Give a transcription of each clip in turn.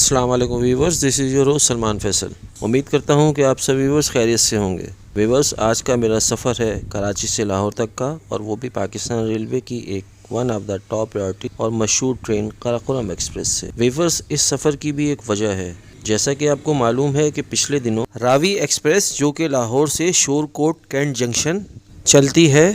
अस्सलाम वालेकुम viewers, this is your host Salman Faisal. उम्मीद करता हूँ कि आप सभी व्यूवर्स खैरियत से होंगे। व्यूवर्स, आज का मेरा सफ़र है कराची से लाहौर तक का, और वो भी पाकिस्तान रेलवे की एक one of the top priority और मशहूर ट्रेन काराकोरम एक्सप्रेस से। व्यूवर्स, इस सफ़र की भी एक वजह है। जैसा कि आपको मालूम है कि पिछले दिनों रावी एक्सप्रेस जो कि लाहौर से शोरकोट कैंट जंक्शन चलती है,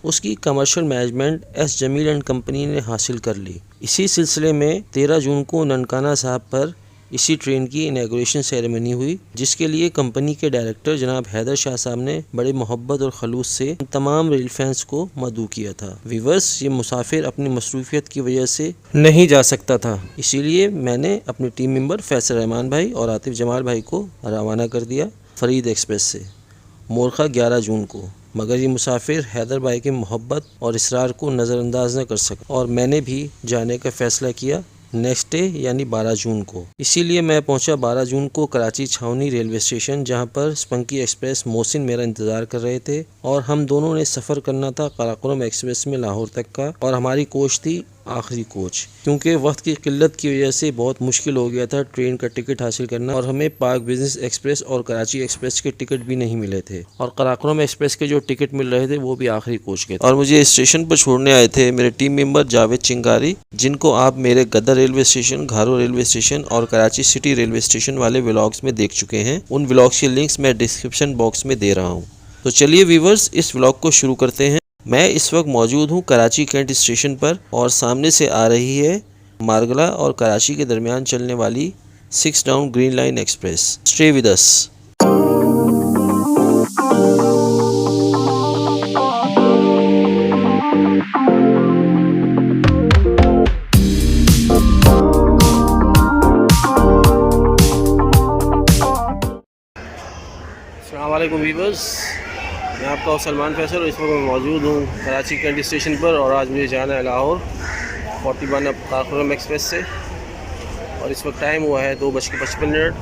उसकी commercial management S Jamil and company ने हासिल कर ली। इसी सिलसिले में 13 जून को ननकाना साहब पर इसी ट्रेन की इनॉग्रेशन सेरेमनी हुई, जिसके लिए कंपनी के डायरेक्टर जनाब हैदर शाह साहब ने बड़े मोहब्बत और खलूस से तमाम रेल फैंस को मदऊ किया था। व्यूवर्स, ये मुसाफिर अपनी मसरूफियत की वजह से नहीं जा सकता था, इसीलिए मैंने अपने टीम मेंबर फैसल रहमान भाई और आतिफ जमाल भाई को रवाना कर दिया फरीद एक्सप्रेस से मोरखा 11 जून को। मगर ये मुसाफिर हैदर भाई की मोहब्बत और इसरार को नज़रअंदाज न कर सका, और मैंने भी जाने का फ़ैसला किया नेक्स्ट डे यानी 12 जून को। इसीलिए मैं पहुंचा 12 जून को कराची छावनी रेलवे स्टेशन, जहां पर स्पंकी एक्सप्रेस मोहसिन मेरा इंतज़ार कर रहे थे, और हम दोनों ने सफ़र करना था काराकोरम एक्सप्रेस में लाहौर तक का, और हमारी कोच थी आखिरी कोच। क्योंकि वक्त की किल्लत की वजह से बहुत मुश्किल हो गया था ट्रेन का टिकट हासिल करना, और हमें पाक बिजनेस एक्सप्रेस और कराची एक्सप्रेस के टिकट भी नहीं मिले थे, और काराकोरम एक्सप्रेस के जो टिकट मिल रहे थे वो भी आखिरी कोच के थे। और मुझे स्टेशन पर छोड़ने आए थे मेरे टीम मेंबर जावेद चिंगारी, जिनको आप मेरे गदर रेलवे स्टेशन, घारो रेलवे स्टेशन और कराची सिटी रेलवे स्टेशन वाले व्लॉग्स में देख चुके हैं। उन व्लॉग्स के लिंक्स मैं डिस्क्रिप्शन बॉक्स में दे रहा हूँ। तो चलिए व्यूवर्स, इस व्लॉग को शुरू करते हैं। मैं इस वक्त मौजूद हूँ कराची कैंट स्टेशन पर, और सामने से आ रही है मारगला और कराची के दरमियान चलने वाली 6 down green line express. Stay with us. अस्सलाम वालेकुम व्यूवर्स, मैं आपका सलमान फैसल, और इस वक्त मैं मौजूद हूँ कराची कैंट स्टेशन पर, और आज मुझे जाना है लाहौर 41 अब काराकोरम एक्सप्रेस से। और इस वक्त टाइम हुआ है 2:55।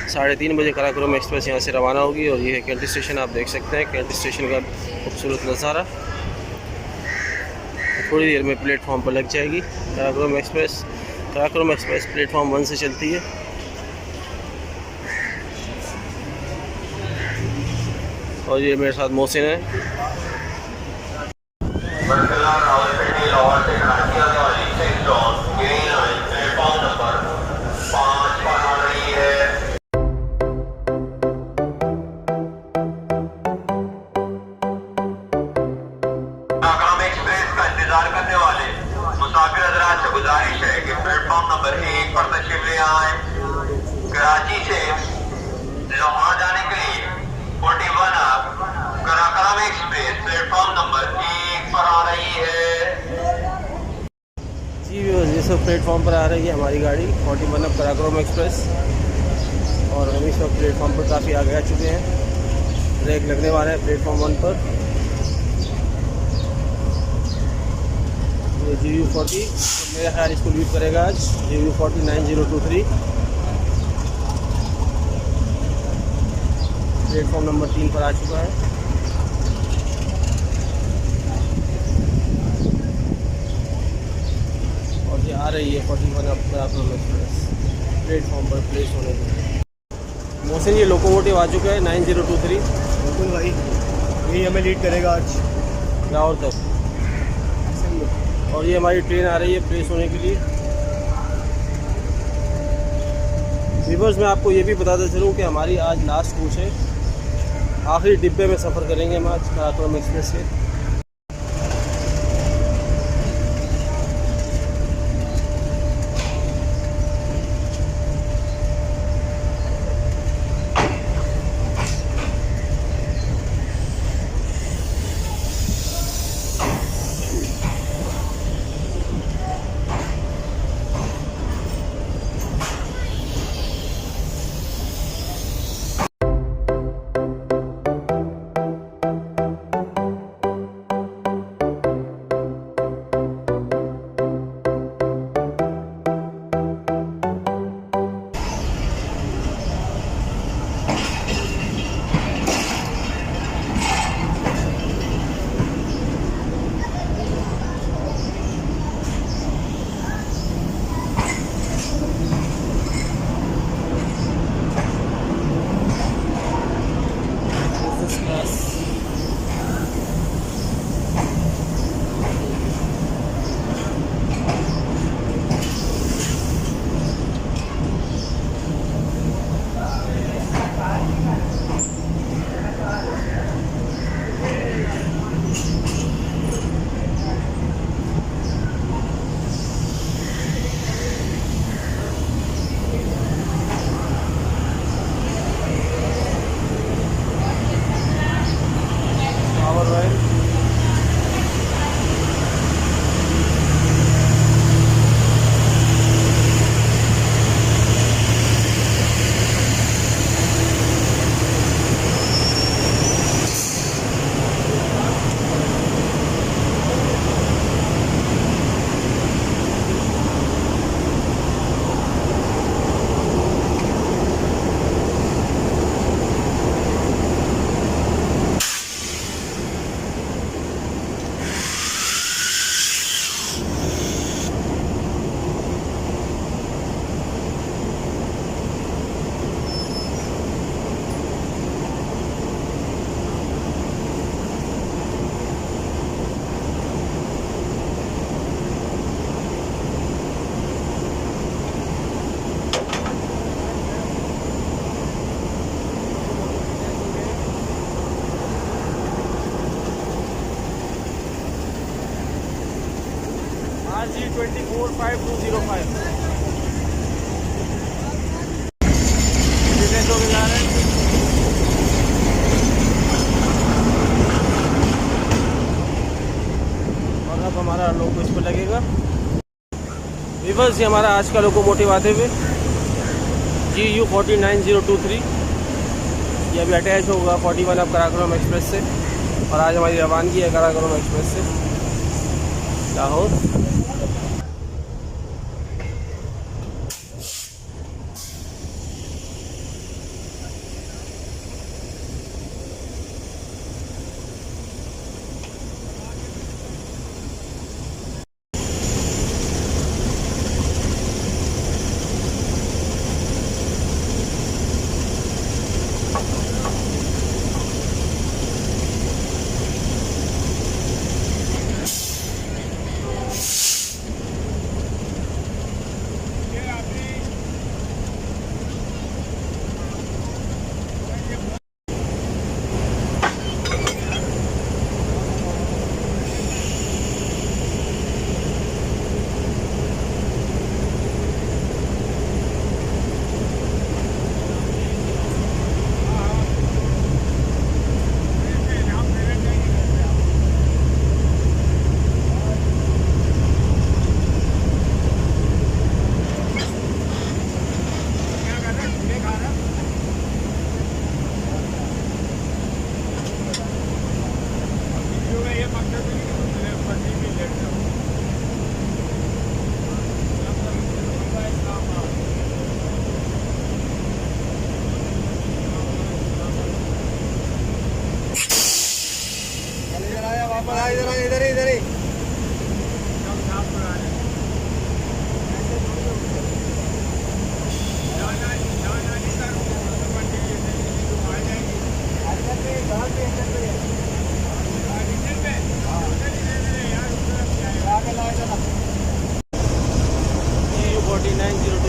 3:30 बजे काराकोरम एक्सप्रेस यहाँ से रवाना होगी, और ये है कैंट स्टेशन। आप देख सकते हैं कैंट स्टेशन का खूबसूरत नज़ारा। थोड़ी देर में प्लेटफॉर्म पर लग जाएगी Karakoram express. Karakoram express platform 1 से चलती है। और ये मेरे साथ मोहसिन है। एक्सप्रेस का इंतजार करने वाले मुसाफिर हज़रात से गुजारिश है कि प्लेटफॉर्म नंबर 1 पर तशरीफ ले आए। कराची से लाहौर जाने के लिए 41 अब काराकोरम एक्सप्रेस प्लेटफॉर्म नंबर 1 पर आ रही है। जी ये सब प्लेटफॉर्म पर आ रही है हमारी गाड़ी 41 अब काराकोरम एक्सप्रेस, और हम इस वक्त प्लेटफॉर्म पर काफ़ी आगे आ चुके हैं। ब्रेक लगने वाला है प्लेटफॉर्म 1 पर। ये GU40 मेरा ख्याल इसको लीड करेगा आज, GU40 9023। प्लेटफॉर्म नंबर 3 पर आ चुका है। और ये आ रही है 41 अब काराकोरम एक्सप्रेस प्लेटफॉर्म पर प्लेस होने के लिए। मोहसिन, ये लोकोमोटिव आ चुका है 9023। बिल्कुल भाई, यही हमें लीड करेगा आज लाहौर तक। और ये हमारी ट्रेन आ रही है प्लेस होने के लिए। व्यूअर्स, मैं आपको ये भी बताता चलूँ कि हमारी आज लास्ट कोच है। आखिरी डिब्बे में सफ़र करेंगे हम आज काराकोरम एक्सप्रेस के। G245 कितने लोग जा रहे हैं? और अब हमारा लोगो इस पर लगेगा। वीवर्स, ये हमारा आज का लोकोमोटिव आते हुए GU49023, ये अभी अटैच होगा 41 अब काराकोरम एक्सप्रेस से। और आज हमारी रवानगी है काराकोरम एक्सप्रेस से लाहौर। इधर ही GU49023।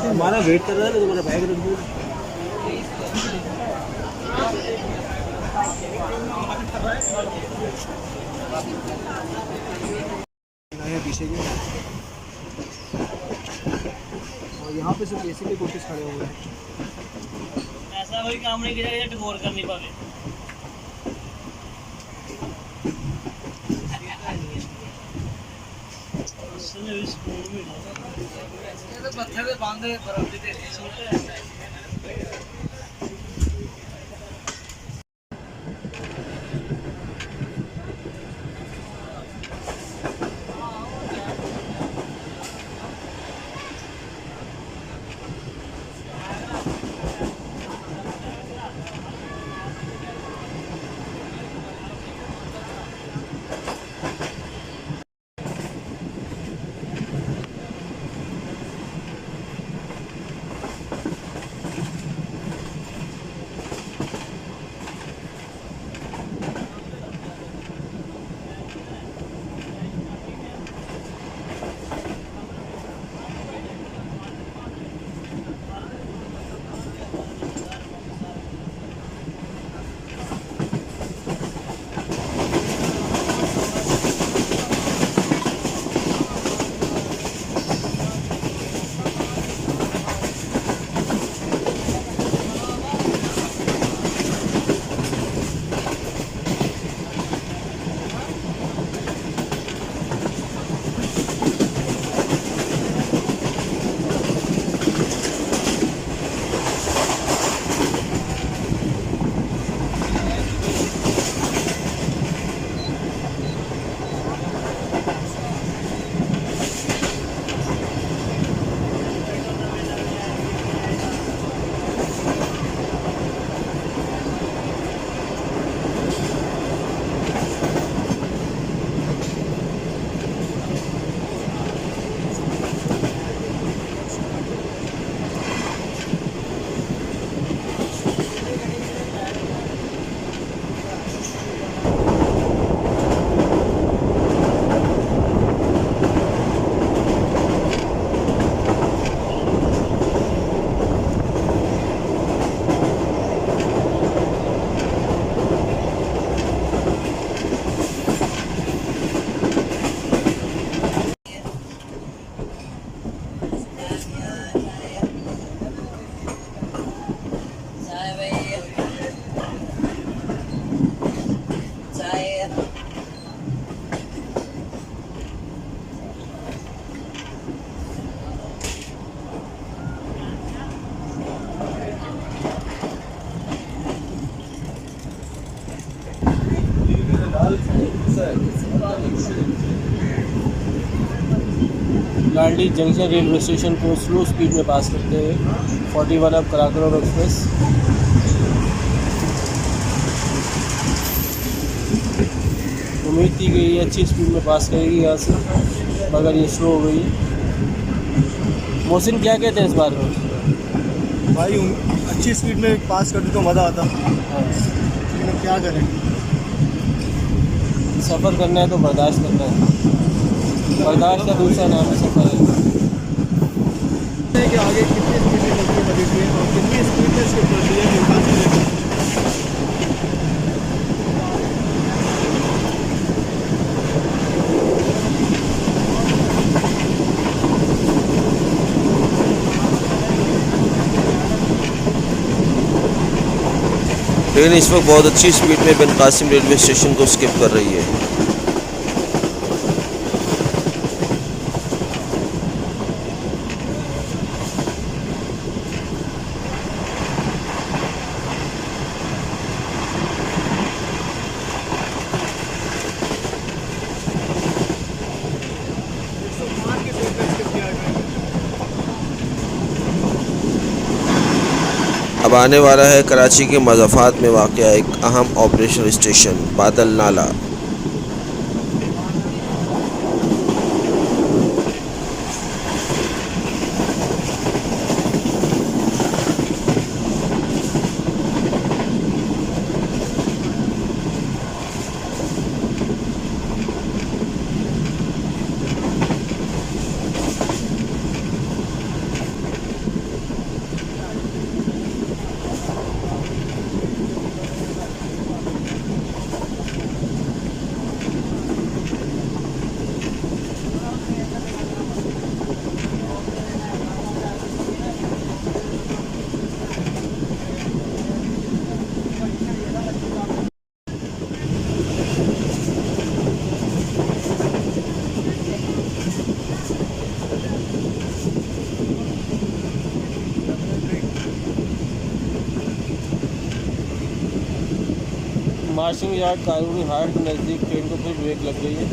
हमारा वेट कर रहा है, तुम्हारा बैग रख दो। पीछे की और यहाँ पे सिर्फ एसी के कोशिश खड़े हुए हैं। ऐसा कोई काम नहीं किया टकोर कर नहीं पावे। पत्थर से बांधे बराबर लालडी जंक्शन रेलवे स्टेशन को स्लो स्पीड में पास करते हुए 41 अब कराकोरम एक्सप्रेस। उम्मीद की गई अच्छी स्पीड में पास करेगी यहाँ से, मगर ये स्लो हो गई है। मोहसिन क्या कहते हैं इस बारे में? भाई अच्छी स्पीड में पास करते तो मज़ा आता, लेकिन अब क्या करें। सफ़र करना है तो बर्दाश्त करना है, बर्दाश्त का दूसरा नाम है सफ़र है। कि आगे कितनी स्पीड में चलती है बड़ी ट्रेन और कितनी स्पीड में स्किप करती है निर्माण। ट्रेन इस वक्त बहुत अच्छी स्पीड में बिन कासिम रेलवे स्टेशन को स्किप कर रही है। अब आने वाला है कराची के मज़ाफ़ात में वाक़या एक अहम ऑपरेशनल स्टेशन बादल नाला। मार्शिंग यार्ड कानूनी हाट के नज़दीक ट्रेन को फिर ब्रेक लग गई है।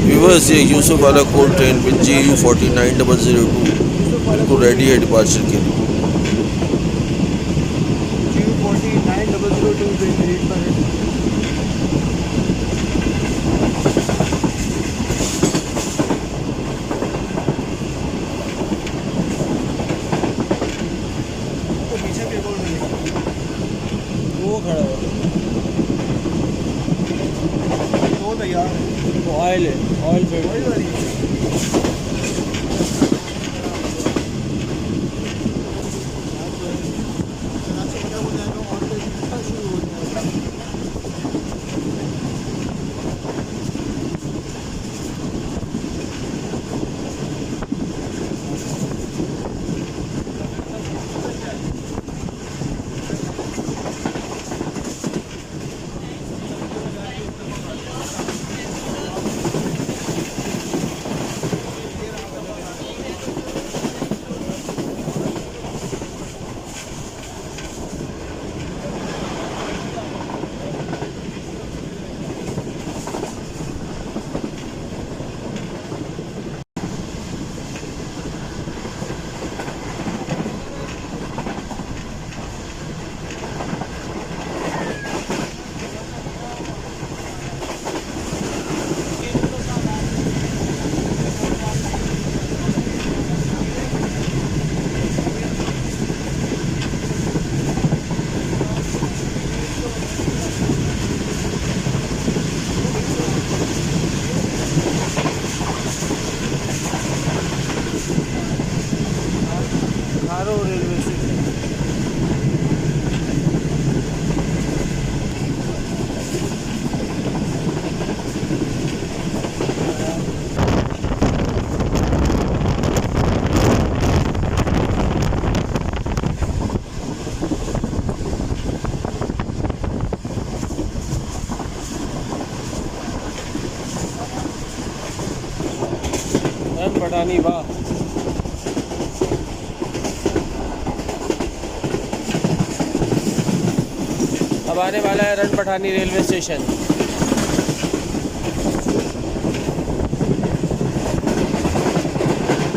व्यूअर्स, ये यूसुफ वाला कोल ट्रेन विद GU 49002 बिल्कुल रेडी है डिपार्चर के लिए। GU 49002 ट्रेन रेट पर है। तो पीछे भी एक और वो खड़ा है, तो तैयार ऑयल है, ऑयल वही वाली है। पठानी, वाह। अब आने वाला है रन पठानी रेलवे स्टेशन।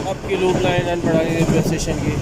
अब की loop line run Pathani railway station की।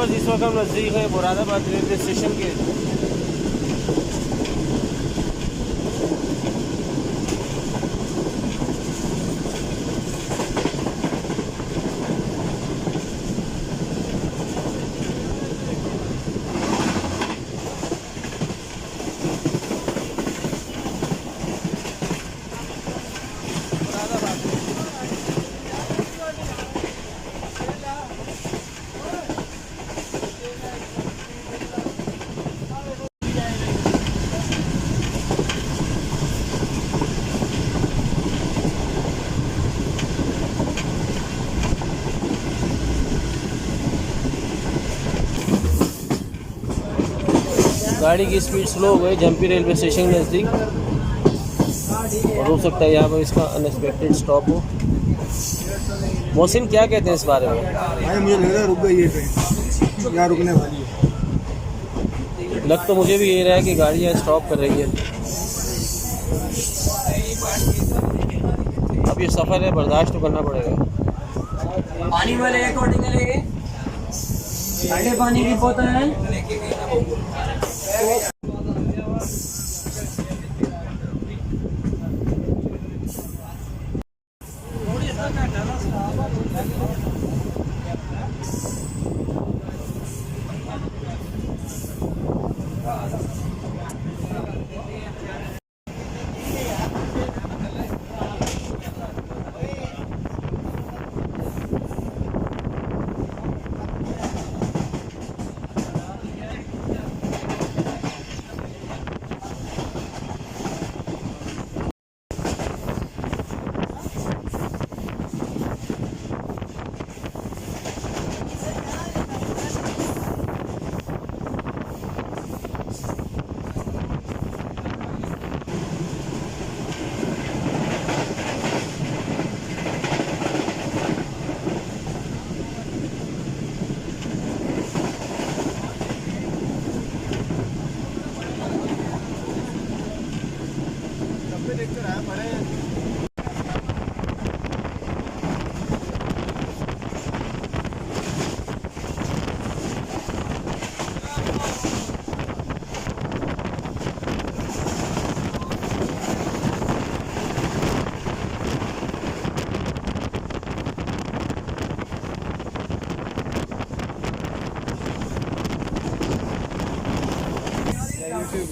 इस वक्त हम नज़दीक है मुरादाबाद रेलवे स्टेशन के। गाड़ी की स्पीड स्लो हो गई झम्पी रेलवे स्टेशन के नज़दीक, और हो सकता है यहाँ पर इसका अनएक्सपेक्टेड स्टॉप हो। मोहसिन क्या कहते हैं इस बारे में? भाई मुझे लग रहा है रुक गई ये ट्रेन, यहाँ रुकने वाली है। लग तो मुझे भी ये रहा है कि गाड़ी यहाँ स्टॉप कर रही है। अब ये सफ़र है, बर्दाश्त तो करना पड़ेगा। पानी वाले एक और निकलेंगे, ठंडे पानी की बोतल है।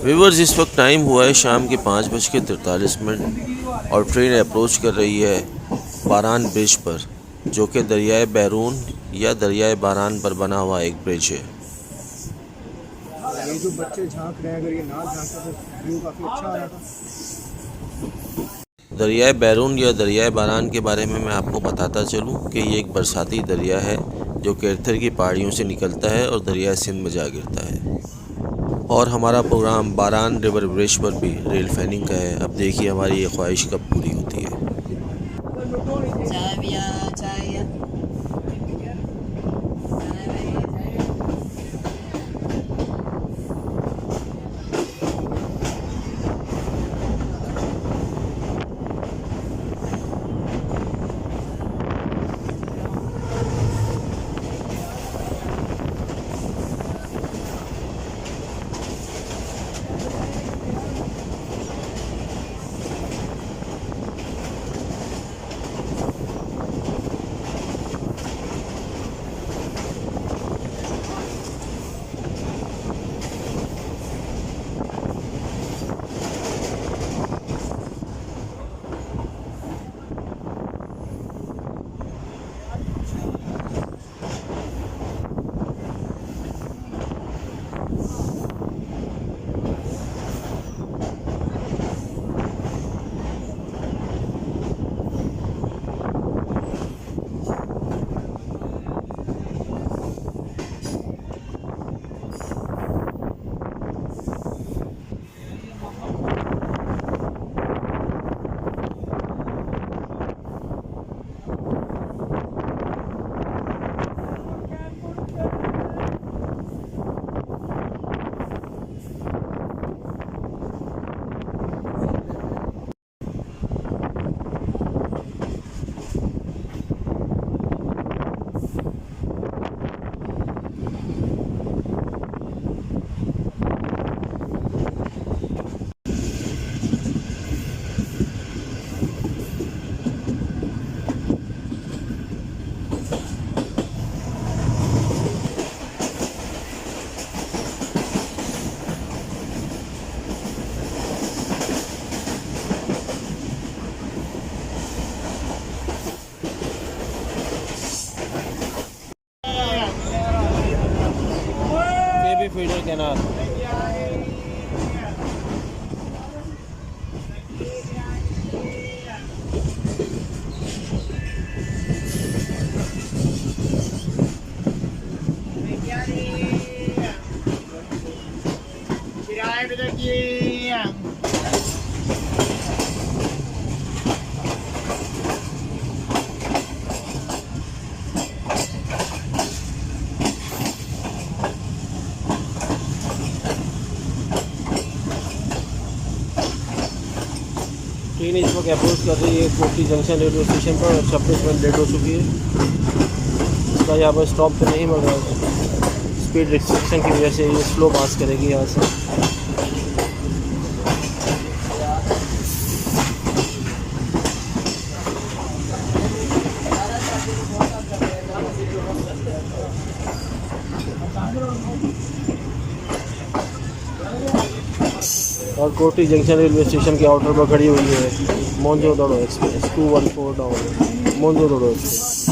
व्यूअर्स, इस वक्त टाइम हुआ है शाम के 5:43 और ट्रेन अप्रोच कर रही है बारान ब्रिज पर, जो कि दरियाए बैरून या दरियाए बारान पर बना हुआ एक ब्रिज है। ये जो बच्चे झांक रहे हैं, अगर ये ना झांकते तो व्यू काफ़ी अच्छा आ रहा था। दरियाए बैरून या दरियाए बारान के बारे में मैं आपको बताता चलूं कि ये एक बरसाती दरिया है जो कैर्थर की पहाड़ियों से निकलता है और दरियाए सिंध में जा गिरता है। और हमारा प्रोग्राम बारान रिवर ब्रिज पर भी रेल फैनिंग का है। अब देखिए हमारी ये ख्वाहिश कब पूरी होती है। ट्रक अप्रोच कर रही है कोटी जंक्शन रेलवे स्टेशन पर। 26 मिनट लेट हो चुकी है। इसका यहाँ पर स्टॉप तो नहीं मिल रहा है, स्पीड रिस्ट्रिक्शन की वजह से ये स्लो पास करेगी यहाँ से। और कोटी जंक्शन रेलवे स्टेशन के आउटर पर खड़ी हुई है Mohenjodaro express 214 down Mohenjodaro express.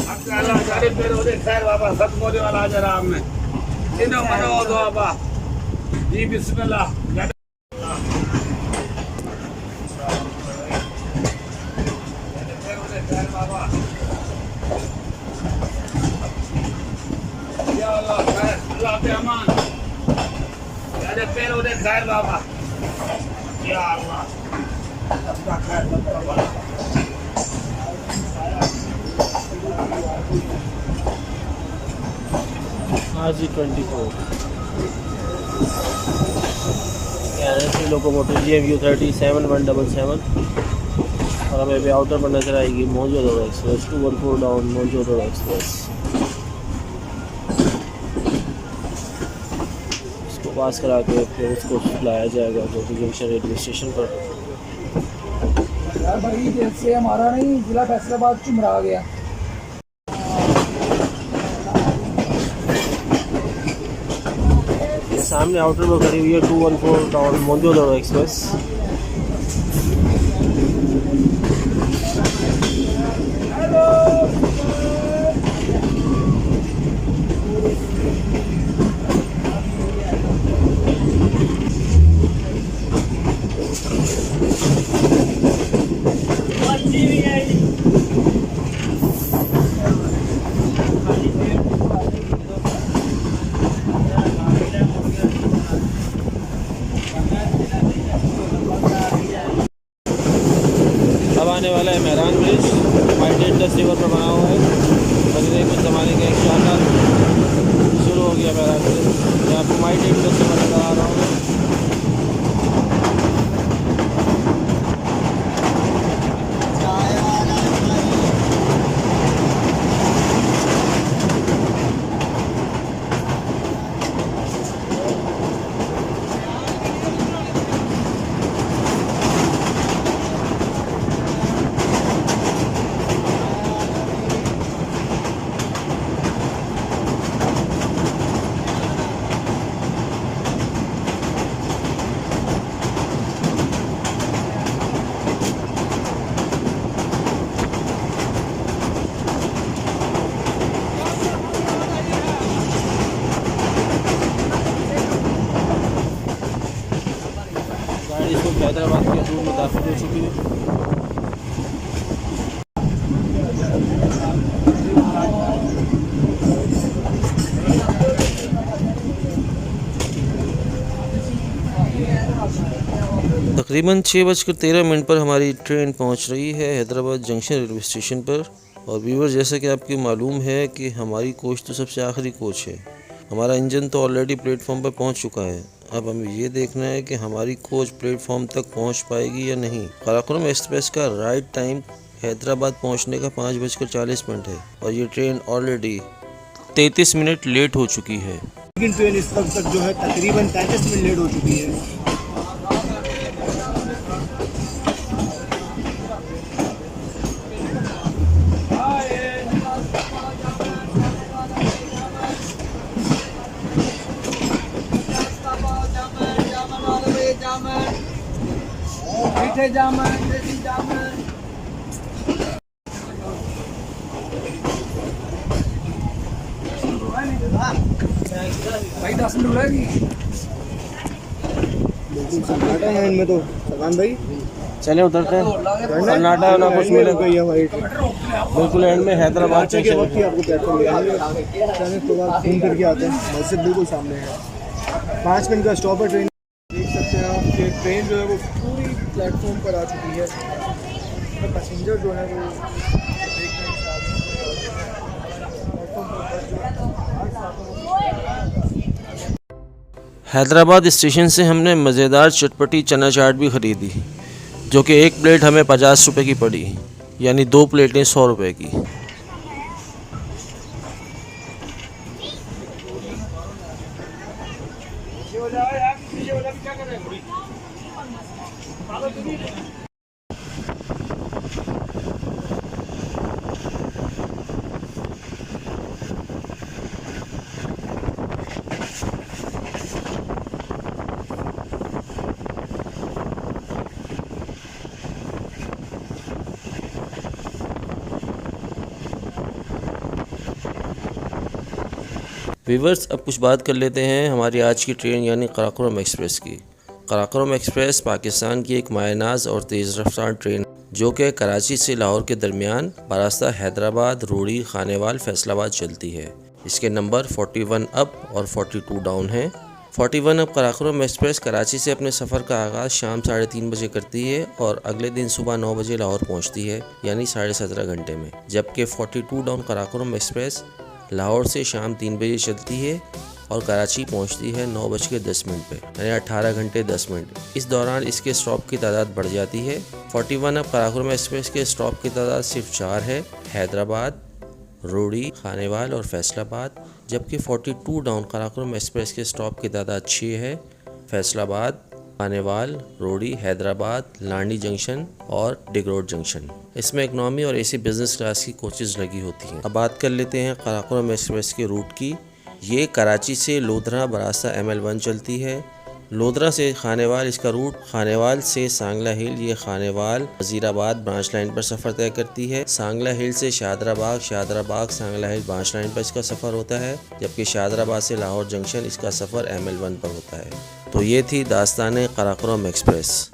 RG24 locomotive GMU 37177 और हमें भी आउटर पर नजर आएगी Mohenjodaro express 214 down Mohenjodaro express. इसको पास करा के फिर उसको लाया जाएगा कोटी जंक्शन रेलवे स्टेशन पर। यार भाई जैसे हमारा नहीं जिला फैसलाबाद चुमरा गया। सामने आउटर पर खड़ी हुई है 214 डाउन मोनजोदड़ो एक्सप्रेस। अब आने वाला है Mehran bridge, white Indus river पर बना हुआ है। अगले कुछ ज़माने का एक शानदार शुरू हो गया मेहरान ब्रिज। मैं आपको वाइट इंडस रिवर नजर आ रहा हूँ। हैदराबाद के दूर में दाखिल हो चुकी है। तकरीबन 6:13 पर हमारी ट्रेन पहुंच रही है हैदराबाद जंक्शन रेलवे स्टेशन पर। और व्यूवर, जैसा कि आपको मालूम है कि हमारी कोच तो सबसे आखिरी कोच है। हमारा इंजन तो ऑलरेडी प्लेटफॉर्म पर पहुंच चुका है। अब हमें ये देखना है कि हमारी कोच प्लेटफॉर्म तक पहुंच पाएगी या नहीं। काराकोरम एक्सप्रेस का राइट टाइम हैदराबाद पहुंचने का 5:40 है और ये ट्रेन ऑलरेडी 33 मिनट लेट हो चुकी है। लेकिन ट्रेन इस वक्त तक जो है तकरीबन 35 मिनट लेट हो चुकी है। भाई 10 मिनट लगेगी। बिल्कुल सन्नाटा है इनमें तो सलमान भाई। चले उतरते हैं। सन्नाटा ना कुछ मिले बिल्कुल एंड में हैदराबाद के वक्त ही आपको प्लेटफॉर्म मिलेगा। तो बाद घूम करके आते हैं, मस्जिद बिल्कुल सामने है। 5 मिनट का स्टॉप है ट्रेन। देख सकते हैं आप कि ट्रेन जो है वो पूरी प्लेटफॉर्म पर आ चुकी है। तो पैसेंजर जो है वो हैदराबाद स्टेशन से हमने मज़ेदार चटपटी चना चाट भी ख़रीदी जो कि एक प्लेट हमें 50 रुपये की पड़ी, यानी 2 प्लेटें 100 रुपये की। वीवर्स, अब कुछ बात कर लेते हैं हमारी आज की ट्रेन यानी कराकोरम एक्सप्रेस की। कराकोरम एक्सप्रेस पाकिस्तान की एक मायनाज और तेज़ रफ्तार ट्रेन जो कि कराची से लाहौर के दरमियान बरास्ता हैदराबाद, रोड़ी, खानेवाल, फैसलाबाद चलती है। इसके नंबर 41 अप और 42 डाउन हैं। 41 अप कराकोरम एक्सप्रेस कराची से अपने सफ़र का आगाज़ शाम 3:30 बजे करती है और अगले दिन सुबह 9 बजे लाहौर पहुँचती है, यानी 17.5 घंटे में। जबकि 42 डाउन कराकोरम एक्सप्रेस लाहौर से शाम 3 बजे चलती है और कराची पहुंचती है 9:10 पे, यानी 18 घंटे 10 मिनट। इस दौरान इसके स्टॉप की तादाद बढ़ जाती है। 41 अप कराकोरम एक्सप्रेस के स्टॉप की तादाद सिर्फ 4 है, हैदराबाद, रोड़ी, खानेवाल और फैसलाबाद। जबकि 42 डाउन कराकोरम एक्सप्रेस के स्टॉप की तादाद 6 है, फैसलाबाद, खानेवाल, रोड़ी, हैदराबाद, लांडी जंक्शन और डिगरोड जंक्शन। इसमें इकनॉमी और एसी बिज़नेस क्लास की कोचेज़ लगी होती हैं। अब बात कर लेते हैं कराकोरम एक्सप्रेस के रूट की। ये कराची से लोधरा बरास्ता ML1 चलती है। लोधरा से खानेवाल इसका रूट, खानेवाल से सांगला हिल, ये खानेवाल वज़ीराबाद ब्रांच लाइन पर सफ़र तय करती है। सांगला हिल से शादराबाग, शादराबाग सांगला हिल ब्रांच लाइन पर इसका सफ़र होता है। जबकि शादराबाद से लाहौर जंक्शन इसका सफ़र ML1 पर होता है। तो ये थी दास्तान कराकोरम एक्सप्रेस।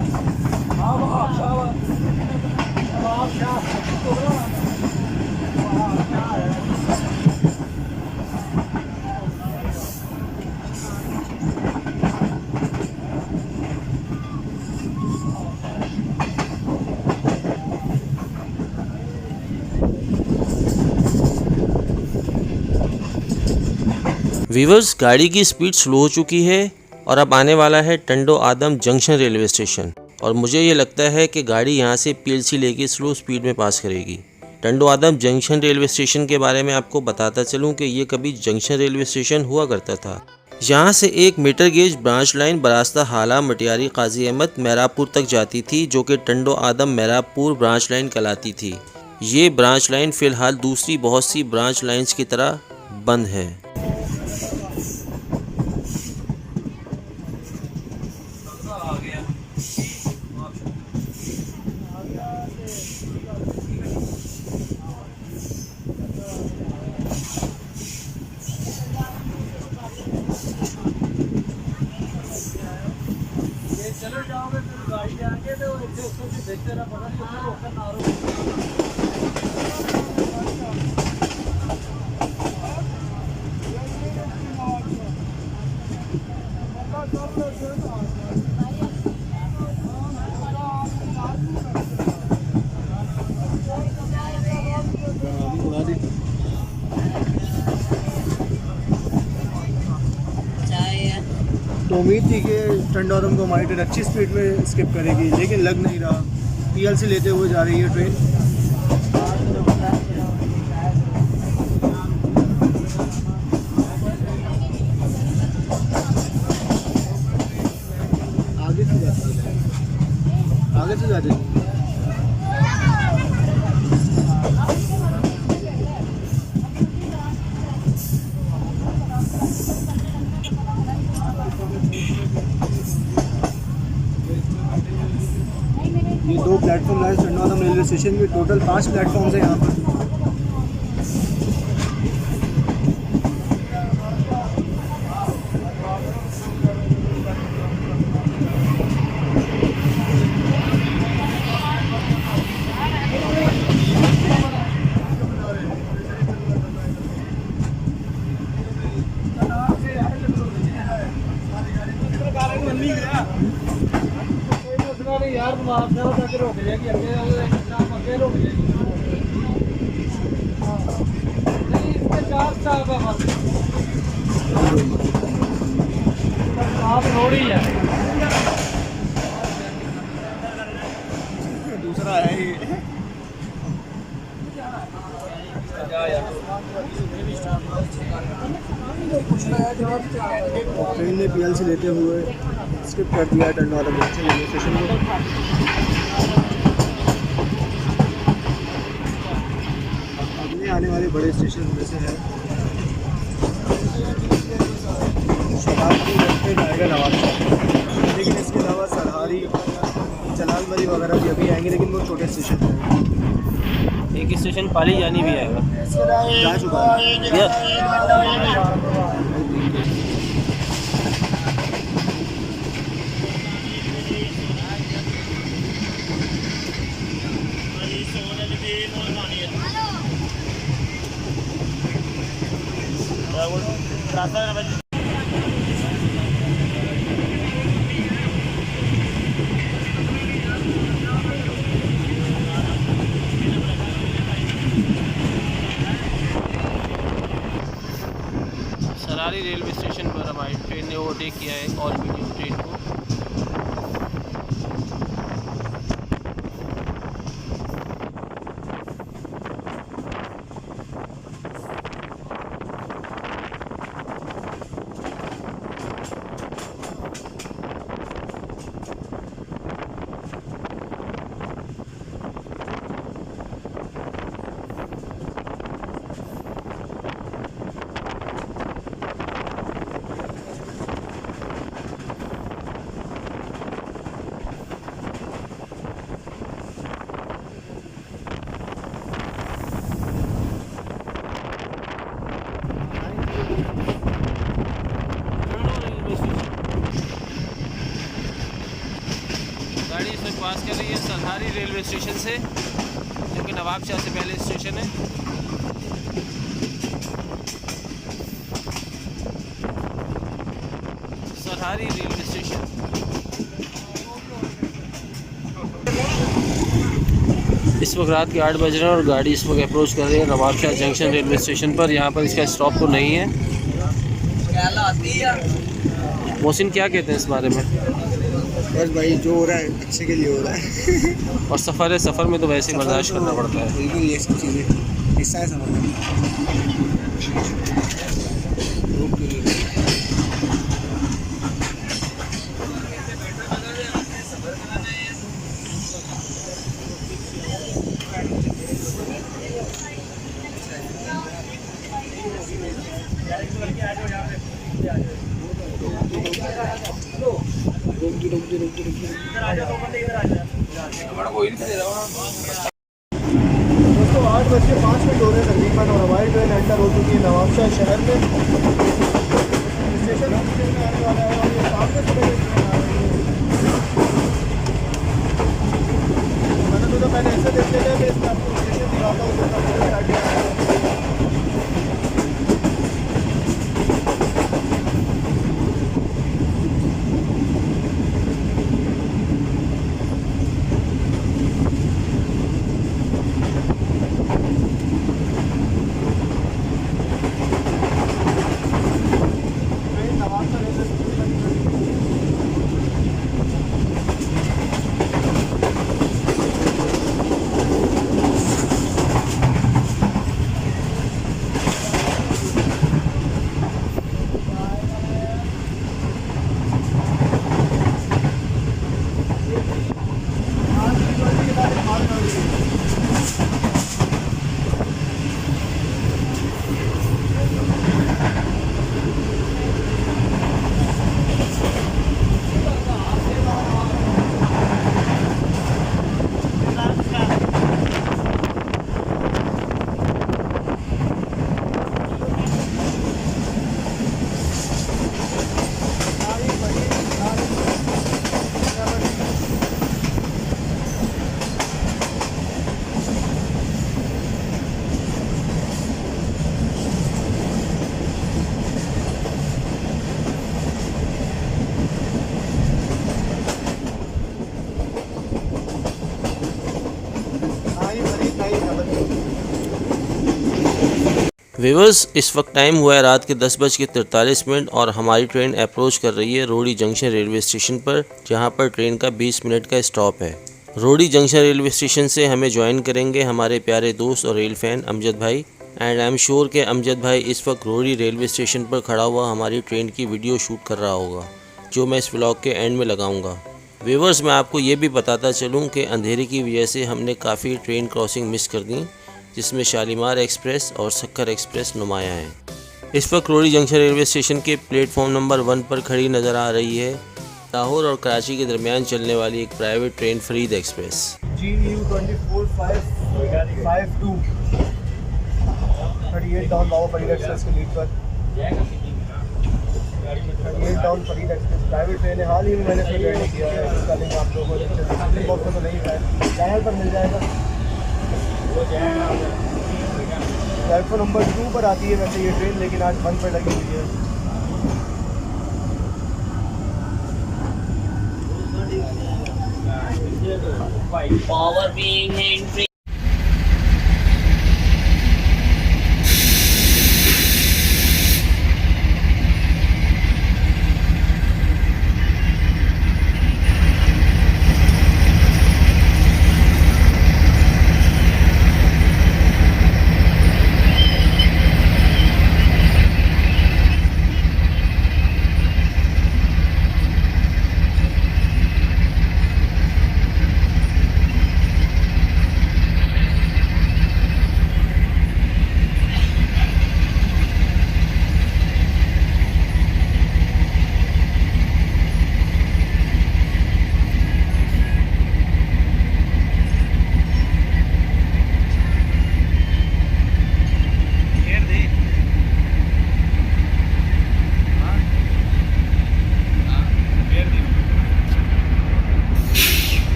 वीवर्स, गाड़ी की स्पीड स्लो हो चुकी है और अब आने वाला है टंडो आदम जंक्शन रेलवे स्टेशन, और मुझे ये लगता है कि गाड़ी यहाँ से PLC लेके स्लो स्पीड में पास करेगी। टंडो आदम जंक्शन रेलवे स्टेशन के बारे में आपको बताता चलूँ कि ये कभी जंक्शन रेलवे स्टेशन हुआ करता था। यहाँ से एक मीटर गेज ब्रांच लाइन बरास्ता हाला, मटियारी, काजी अहमद, मेहराबपुर तक जाती थी, जो कि टंडो आदम मेहराबपुर ब्रांच लाइन कहलाती थी। ये ब्रांच लाइन फ़िलहाल दूसरी बहुत सी ब्रांच लाइन्स की तरह बंद है। तो उम्मीद थी कि टंडो आदम को हमारी ट्रेन अच्छी स्पीड में स्किप करेगी, लेकिन लग नहीं रहा। PLC लेते हुए जा रही है ट्रेन। आगे से जाती है, आगे से जाती है। ये 2 प्लेटफॉर्म लाइन टंडो आदम रेलवे स्टेशन में, टोटल 5 प्लेटफॉर्म्स हैं यहाँ पर। यार तुम आप जाके रोक जाएगी, आगे रोक जाएगी। नहीं, इसमें 4 स्टाफ है बस, आप रोड ही है। ट्रेन ने PLC लेते हुए स्किप कर दिया है टंडवाला जंक्शन रेलवे स्टेशन को। अगले आने वाले बड़े स्टेशन में से है शताब्दी एक्सप्रेस आएगा नवाबशाह, लेकिन इसके अलावा सरहारी, जलालबरी वगैरह भी अभी आएंगे, लेकिन वो छोटे स्टेशन हैं। एक स्टेशन पाली जानी भी आएगा। जा चुका है। सरारी रेलवे स्टेशन पर हमारी ट्रेन ने ओवरटेक किया है ऑल मीडियम ट्रेन को। गाड़ी इसमें पास कर रही है सरहारी रेलवे स्टेशन से, जो कि नवाबशाह से पहले स्टेशन है। Sarhari railway station. इस वक्त रात के 8 बज रहे हैं और गाड़ी इस वक्त अप्रोच कर रही है नवाबशाह जंक्शन रेलवे स्टेशन पर। यहाँ पर इसका स्टॉप तो नहीं है। मोहसिन क्या कहते हैं इस बारे में? बस भाई जो हो रहा है अच्छे के लिए हो रहा है। और सफ़र है, सफ़र में तो वैसे ही बर्दाश्त करना पड़ता है। बिल्कुल, ये सब चीज़ें हिस्सा है समझ। दोस्तों 8:05 हो रहे हैं तकरीबन और हमारी ट्रेन एंटर हो चुकी है नवाबशाह शहर में। स्टेशन में आने वाला है और ये सामने से मैंने सोचा पहले ऐसे देख लेते हैं, इसमें आपको स्टेशन दिखाता हूँ। व्यूअर्स, इस वक्त टाइम हुआ है रात के 10:43 और हमारी ट्रेन अप्रोच कर रही है रोडी जंक्शन रेलवे स्टेशन पर, जहां पर ट्रेन का 20 मिनट का स्टॉप है। रोडी जंक्शन रेलवे स्टेशन से हमें ज्वाइन करेंगे हमारे प्यारे दोस्त और रेल फैन अमजद भाई। एंड आई एम श्योर कि अमजद भाई इस वक्त रोहड़ी रेलवे स्टेशन पर खड़ा हुआ हमारी ट्रेन की वीडियो शूट कर रहा होगा, जो मैं इस व्लॉग के एंड में लगाऊंगा। व्यूअर्स, मैं आपको ये भी बताता चलूँ कि अंधेरे की वजह से हमने काफ़ी ट्रेन क्रॉसिंग मिस कर दी, जिसमें शालीमार एक्सप्रेस और सक्कर एक्सप्रेस नुमायाँ हैं। इस वक्त रोहड़ी जंक्शन रेलवे स्टेशन के प्लेटफॉर्म नंबर 1 पर खड़ी नज़र आ रही है लाहौर और कराची के दरमियान चलने वाली एक private train Farid express. GU 24552 38 down Lahore Farid express के लीड पर 38 down Farid express private train है। हाल ही में मैंने इसमें जॉइन किया है, इसका लिंक आप लोगों को डिस्क्रिप्शन बॉक्स में तो नहीं है, चैनल पर मिल जाएगा। प्लेटफॉर्म नंबर 2 पर आती है वैसे ये ट्रेन, लेकिन आज 1 पर लगी हुई है। Power being in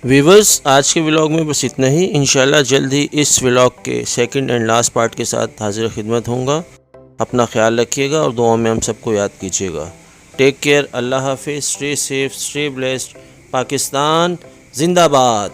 व्यूवर्स, आज के व्लॉग में बस इतना ही। इंशाल्लाह जल्द ही इस व्लॉग के सेकंड एंड लास्ट पार्ट के साथ हाजिर खिदमत होऊंगा। अपना ख्याल रखिएगा और दुआ में हम सबको याद कीजिएगा। टेक केयर, अल्लाह हाफिज़, stay safe, stay blessed. Pakistan जिंदाबाद।